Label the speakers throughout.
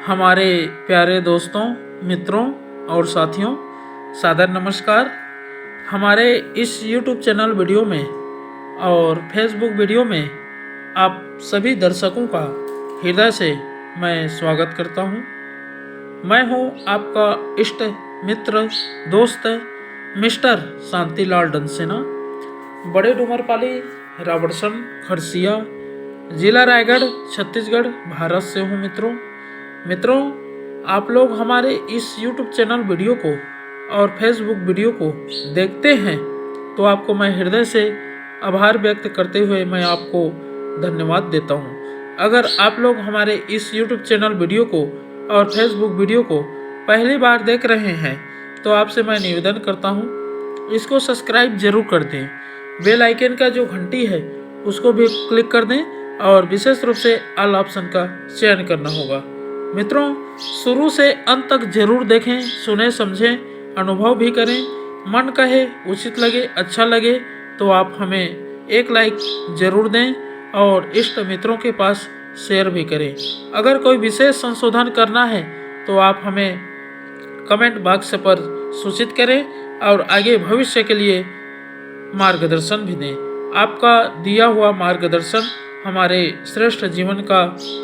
Speaker 1: हमारे प्यारे दोस्तों, मित्रों और साथियों, सादर नमस्कार। हमारे इस YouTube चैनल वीडियो में और फेसबुक वीडियो में आप सभी दर्शकों का हृदय से मैं स्वागत करता हूं। मैं हूं आपका इष्ट मित्र दोस्त मिस्टर शांतिलाल डंसेना, बड़े डूमरपाली, रावड़सन, खरसिया, जिला रायगढ़, छत्तीसगढ़, भारत से हूं। मित्रों, आप लोग हमारे इस YouTube चैनल वीडियो को और फेसबुक वीडियो को देखते हैं तो आपको मैं हृदय से आभार व्यक्त करते हुए मैं आपको धन्यवाद देता हूं। अगर आप लोग हमारे इस YouTube चैनल वीडियो को और फेसबुक वीडियो को पहली बार देख रहे हैं तो आपसे मैं निवेदन करता हूं, इसको सब्सक्राइब जरूर कर दें। बेल आइकन का जो घंटी है उसको भी क्लिक कर दें और विशेष रूप से ऑल ऑप्शन का चयन करना होगा। मित्रों, शुरू से अंत तक जरूर देखें, सुने, समझें, अनुभव भी करें। मन कहे, उचित लगे, अच्छा लगे तो आप हमें एक लाइक जरूर दें और इष्ट मित्रों के पास शेयर भी करें। अगर कोई विशेष संशोधन करना है तो आप हमें कमेंट बॉक्स पर सूचित करें और आगे भविष्य के लिए मार्गदर्शन भी दें। आपका दिया हुआ मार्गदर्शन हमारे श्रेष्ठ जीवन का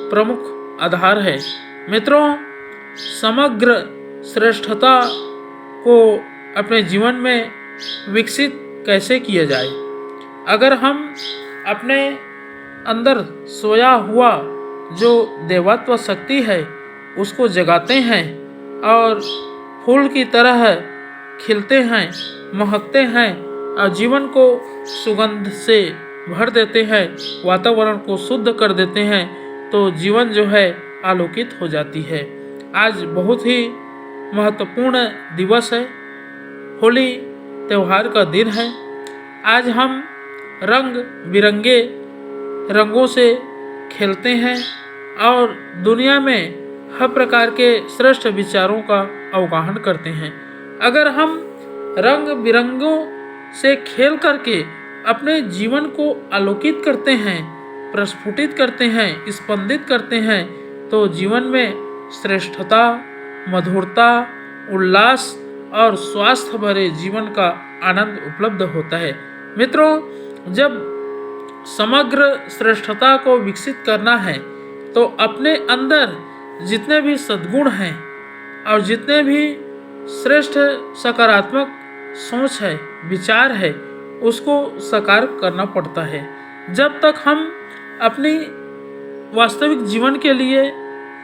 Speaker 1: प्रमुख आधार है। मित्रों, समग्र श्रेष्ठता को अपने जीवन में विकसित कैसे किया जाए? अगर हम अपने अंदर सोया हुआ जो देवत्व शक्ति है उसको जगाते हैं और फूल की तरह खिलते हैं, महकते हैं और जीवन को सुगंध से भर देते हैं, वातावरण को शुद्ध कर देते हैं, तो जीवन जो है आलोकित हो जाती है। आज बहुत ही महत्वपूर्ण दिवस है, होली त्यौहार का दिन है। आज हम रंग बिरंगे रंगों से खेलते हैं और दुनिया में हर प्रकार के श्रेष्ठ विचारों का अवगाहन करते हैं। अगर हम रंग बिरंगों से खेल करके अपने जीवन को आलोकित करते हैं, प्रस्फुटित करते हैं, स्पंदित करते हैं, तो जीवन में श्रेष्ठता, मधुरता, उल्लास और स्वास्थ्य भरे जीवन का आनंद उपलब्ध होता है। मित्रों, जब समग्र श्रेष्ठता को विकसित करना है तो अपने अंदर जितने भी सद्गुण हैं और जितने भी श्रेष्ठ सकारात्मक सोच है, विचार है, उसको साकार करना पड़ता है। जब तक हम अपनी वास्तविक जीवन के लिए,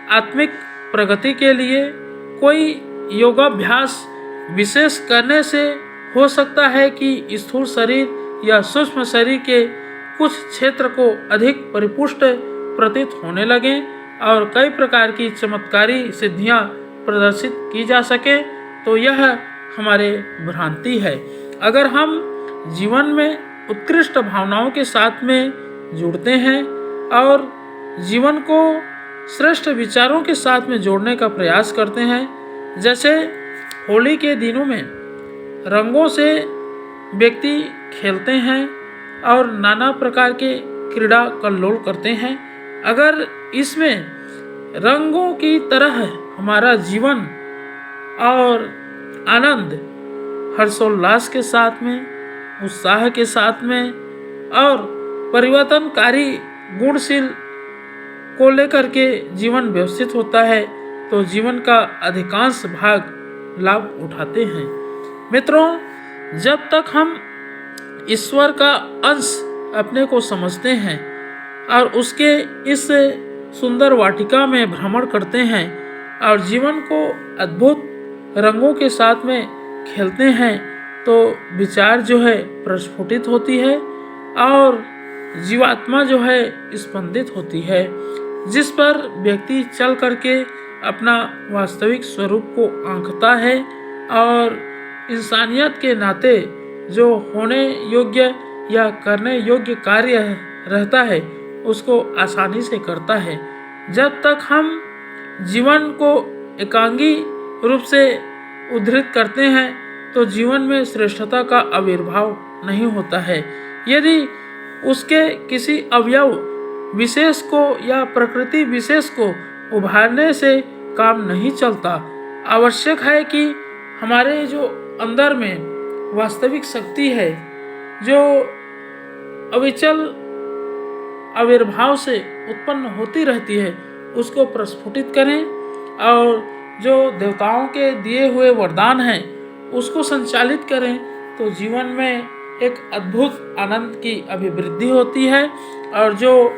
Speaker 1: आत्मिक प्रगति के लिए कोई योगाभ्यास विशेष करने से हो सकता है कि स्थूल शरीर या सूक्ष्म शरीर के कुछ क्षेत्र को अधिक परिपुष्ट प्रतीत होने लगे और कई प्रकार की चमत्कारी सिद्धियां प्रदर्शित की जा सके, तो यह हमारे भ्रांति है। अगर हम जीवन में उत्कृष्ट भावनाओं के साथ में जुड़ते हैं और जीवन को श्रेष्ठ विचारों के साथ में जोड़ने का प्रयास करते हैं, जैसे होली के दिनों में रंगों से व्यक्ति खेलते हैं और नाना प्रकार के क्रीड़ा कल्लोल करते हैं। अगर इसमें रंगों की तरह हमारा जीवन और आनंद हर्षोल्लास के साथ में, उत्साह के साथ में और परिवर्तनकारी गुणशील को लेकर के जीवन व्यवस्थित होता है, तो जीवन का अधिकांश भाग लाभ उठाते हैं। मित्रों, जब तक हम ईश्वर का अंश अपने को समझते हैं और उसके इस सुंदर वाटिका में भ्रमण करते हैं और जीवन को अद्भुत रंगों के साथ में खेलते हैं, तो विचार जो है प्रस्फुटित होती है और जीवात्मा जो है स्पंदित होती है, जिस पर व्यक्ति चल करके अपना वास्तविक स्वरूप को आंकता है और इंसानियत के नाते जो होने योग्य या करने योग्य कार्य रहता है उसको आसानी से करता है। जब तक हम जीवन को एकांगी रूप से उद्धृत करते हैं तो जीवन में श्रेष्ठता का आविर्भाव नहीं होता है। यदि उसके किसी अवयव विशेष को या प्रकृति विशेष को उभारने से काम नहीं चलता। आवश्यक है कि हमारे जो अंदर में वास्तविक शक्ति है, जो अविचल आविर्भाव से उत्पन्न होती रहती है, उसको प्रस्फुटित करें और जो देवताओं के दिए हुए वरदान हैं उसको संचालित करें, तो जीवन में एक अद्भुत आनंद की अभिवृद्धि होती है। और जो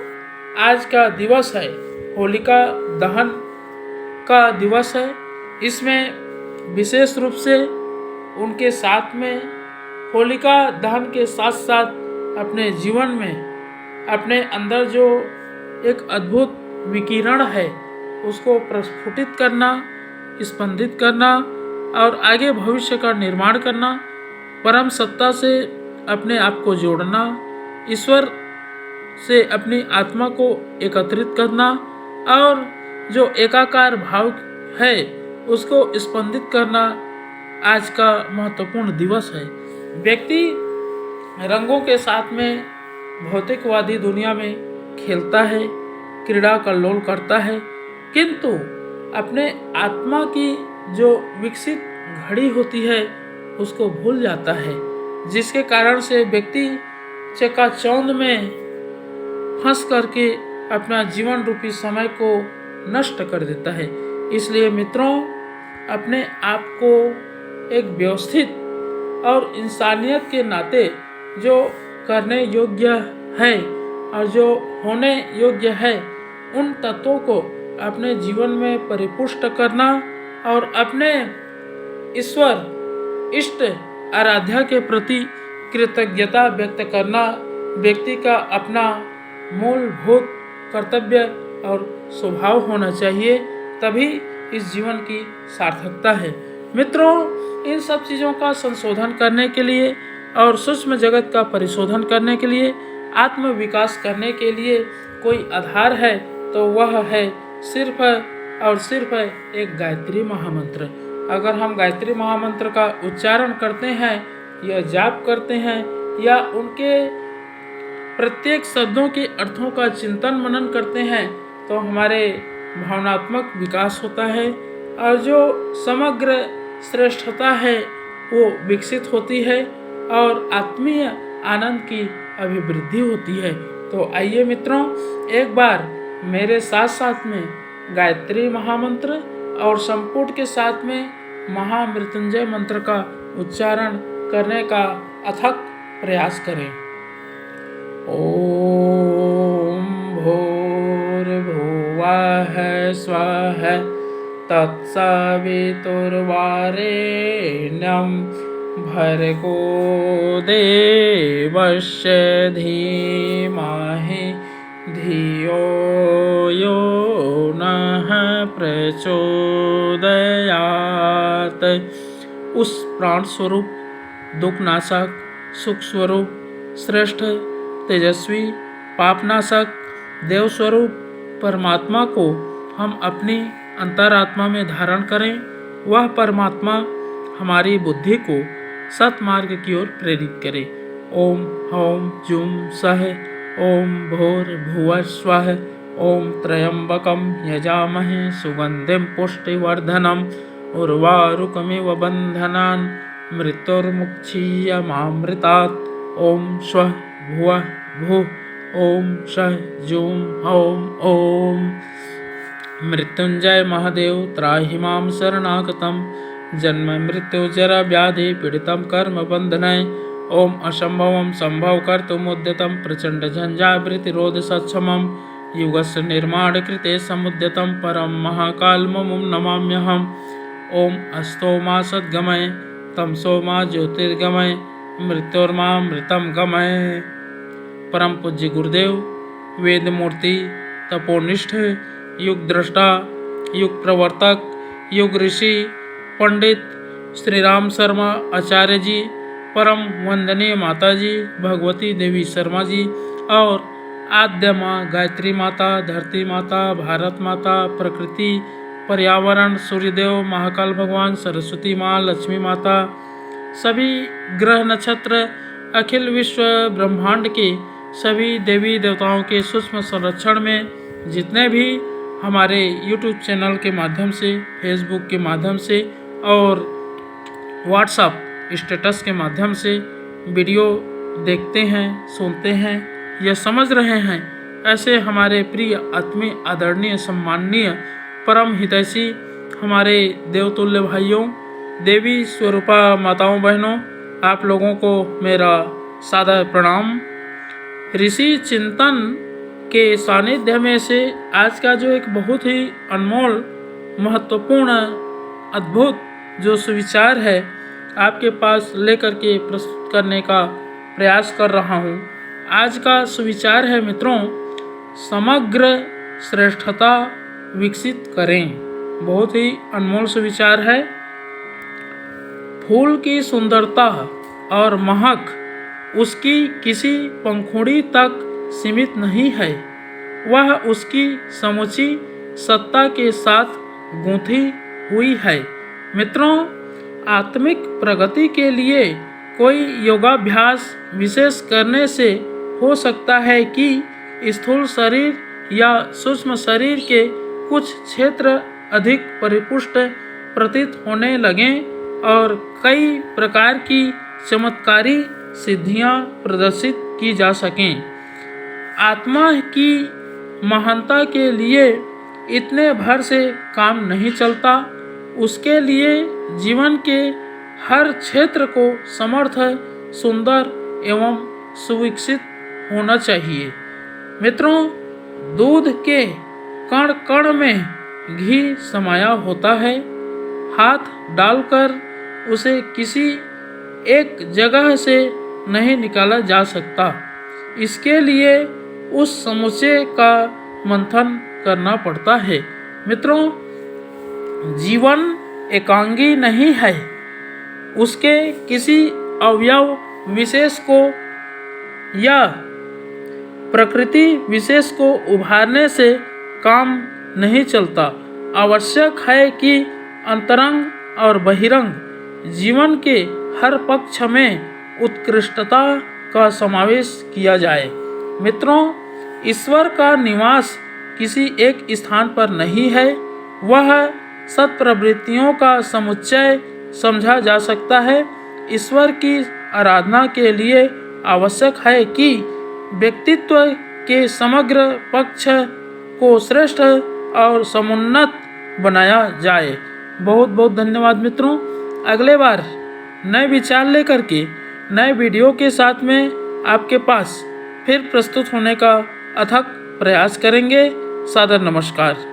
Speaker 1: आज का दिवस है, होलिका दहन का दिवस है, इसमें विशेष रूप से उनके साथ में होलिका दहन के साथ साथ अपने जीवन में अपने अंदर जो एक अद्भुत विकिरण है उसको प्रस्फुटित करना, स्पंदित करना और आगे भविष्य का निर्माण करना, परम सत्ता से अपने आप को जोड़ना, ईश्वर से अपनी आत्मा को एकत्रित करना और जो एकाकार भाव है उसको स्पंदित करना आज का महत्वपूर्ण दिवस है। व्यक्ति रंगों के साथ में भौतिकवादी दुनिया में खेलता है, क्रीड़ा कल्लोल करता है, किंतु अपने आत्मा की जो विकसित घड़ी होती है उसको भूल जाता है, जिसके कारण से व्यक्ति चकाचौंध में फंस करके अपना जीवन रूपी समय को नष्ट कर देता है। इसलिए मित्रों, अपने आप को एक व्यवस्थित और इंसानियत के नाते जो करने योग्य है और जो होने योग्य है, उन तत्वों को अपने जीवन में परिपुष्ट करना और अपने ईश्वर इष्ट आराध्या के प्रति कृतज्ञता व्यक्त करना व्यक्ति का अपना मूलभूत कर्तव्य और स्वभाव होना चाहिए, तभी इस जीवन की सार्थकता है। मित्रों, इन सब चीज़ों का संशोधन करने के लिए और सूक्ष्म जगत का परिशोधन करने के लिए, आत्म विकास करने के लिए कोई आधार है तो वह है सिर्फ और सिर्फ एक गायत्री महामंत्र। अगर हम गायत्री महामंत्र का उच्चारण करते हैं या जाप करते हैं या उनके प्रत्येक शब्दों के अर्थों का चिंतन मनन करते हैं, तो हमारे भावनात्मक विकास होता है और जो समग्र श्रेष्ठता है वो विकसित होती है और आत्मीय आनंद की अभिवृद्धि होती है। तो आइए मित्रों, एक बार मेरे साथ साथ में गायत्री महामंत्र और संपुट के साथ में महामृत्युंजय मंत्र का उच्चारण करने का अथक प्रयास करें। ओम भूर्भुवः स्वः तत्सवितुर्वरेण्यं भर्गो देवस्य धीमहि धियो यो नः प्रचोदयात्। उस प्राण स्वरूप, दुखनाशक, सुख स्वरूप, श्रेष्ठ, तेजस्वी, पापनाशक, देव स्वरूप परमात्मा को हम अपनी अंतरात्मा में धारण करें। वह परमात्मा हमारी बुद्धि को सतमार्ग की ओर प्रेरित करे। ओम हौम जुम सह ओम भूर्भुवः स्वः ओम त्र्यंबकं यजामहे सुगंधिं पुष्टिवर्धनम् उर्वारुकमिव बन्धनान् मृत्युर्मुक्षीयमामृतात्। ओम स्वः भुवः भुः ओम सः जुं हौं ओम। मृत्युंजय महादेव त्राहि मां शरणागतं जन्म मृत्यु जरा व्याधि पीड़ितं कर्म बंधनय। ओम असंभवं संभव कर्तुमुद्यतं प्रचंड झंझावृतिरोध सक्षमं युगस्य निर्माण कृते समुद्यतं परम महाकालमं नमाम्यहम्। ओम अस्तोमा सद्गमय तमसोमा ज्योतिर्गमय मृत्योर्मामृतं गमय। परम पूज्य गुरुदेव, वेद मूर्ति, तपोनिष्ठ, युग दृष्टा, युग प्रवर्तक, युग ऋषि, पंडित श्री राम शर्मा आचार्य जी, परम वंदनीय माता जी भगवती देवी शर्मा जी और आद्य माँ गायत्री माता, धरती माता, भारत माता, प्रकृति, पर्यावरण, सूर्यदेव, महाकाल भगवान, सरस्वती माँ, लक्ष्मी माता, सभी ग्रह नक्षत्र, अखिल विश्व ब्रह्मांड के सभी देवी देवताओं के सूक्ष्म संरक्षण में जितने भी हमारे YouTube चैनल के माध्यम से, फेसबुक के माध्यम से और व्हाट्सएप स्टेटस के माध्यम से वीडियो देखते हैं, सुनते हैं या समझ रहे हैं, ऐसे हमारे प्रिय आत्मीय, आदरणीय, सम्माननीय, परम हितैषी हमारे देवतुल्य भाइयों, देवी स्वरूपा माताओं, बहनों, आप लोगों को मेरा सादर प्रणाम। ऋषि चिंतन के सानिध्य में से आज का जो एक बहुत ही अनमोल, महत्वपूर्ण, अद्भुत जो सुविचार है आपके पास लेकर के प्रस्तुत करने का प्रयास कर रहा हूँ। आज का सुविचार है मित्रों, समग्र श्रेष्ठता विकसित करें। बहुत ही अनमोल सुविचार है। फूल की सुंदरता और महक उसकी किसी पंखुड़ी तक सीमित नहीं है, वह उसकी समुची सत्ता के साथ गूंथी हुई है। मित्रों, आत्मिक प्रगति के लिए कोई योगाभ्यास विशेष करने से हो सकता है कि स्थूल शरीर या सूक्ष्म शरीर के कुछ क्षेत्र अधिक परिपुष्ट प्रतीत होने लगें और कई प्रकार की चमत्कारी सिद्धियां प्रदर्शित की जा सकें। आत्मा की महानता के लिए इतने भर से काम नहीं चलता। उसके लिए जीवन के हर क्षेत्र को समर्थ, सुंदर एवं सुविकसित होना चाहिए। मित्रों, दूध के कण कण में घी समाया होता है। हाथ डालकर उसे किसी एक जगह से नहीं निकाला जा सकता। इसके लिए उस समुच्चय का मंथन करना पड़ता है। मित्रों, जीवन एकांगी नहीं है। उसके किसी अवयव विशेष को या प्रकृति विशेष को उभारने से काम नहीं चलता। आवश्यक है कि अंतरंग और बहिरंग जीवन के हर पक्ष में उत्कृष्टता का समावेश किया जाए। मित्रों, ईश्वर का निवास किसी एक स्थान पर नहीं है। वह सत्प्रवृत्तियों का समुच्चय समझा जा सकता है। ईश्वर की आराधना के लिए आवश्यक है कि व्यक्तित्व के समग्र पक्ष को श्रेष्ठ और समुन्नत बनाया जाए। बहुत बहुत धन्यवाद मित्रों। अगले बार नए विचार लेकर के नए वीडियो के साथ में आपके पास फिर प्रस्तुत होने का अथक प्रयास करेंगे। सादर नमस्कार।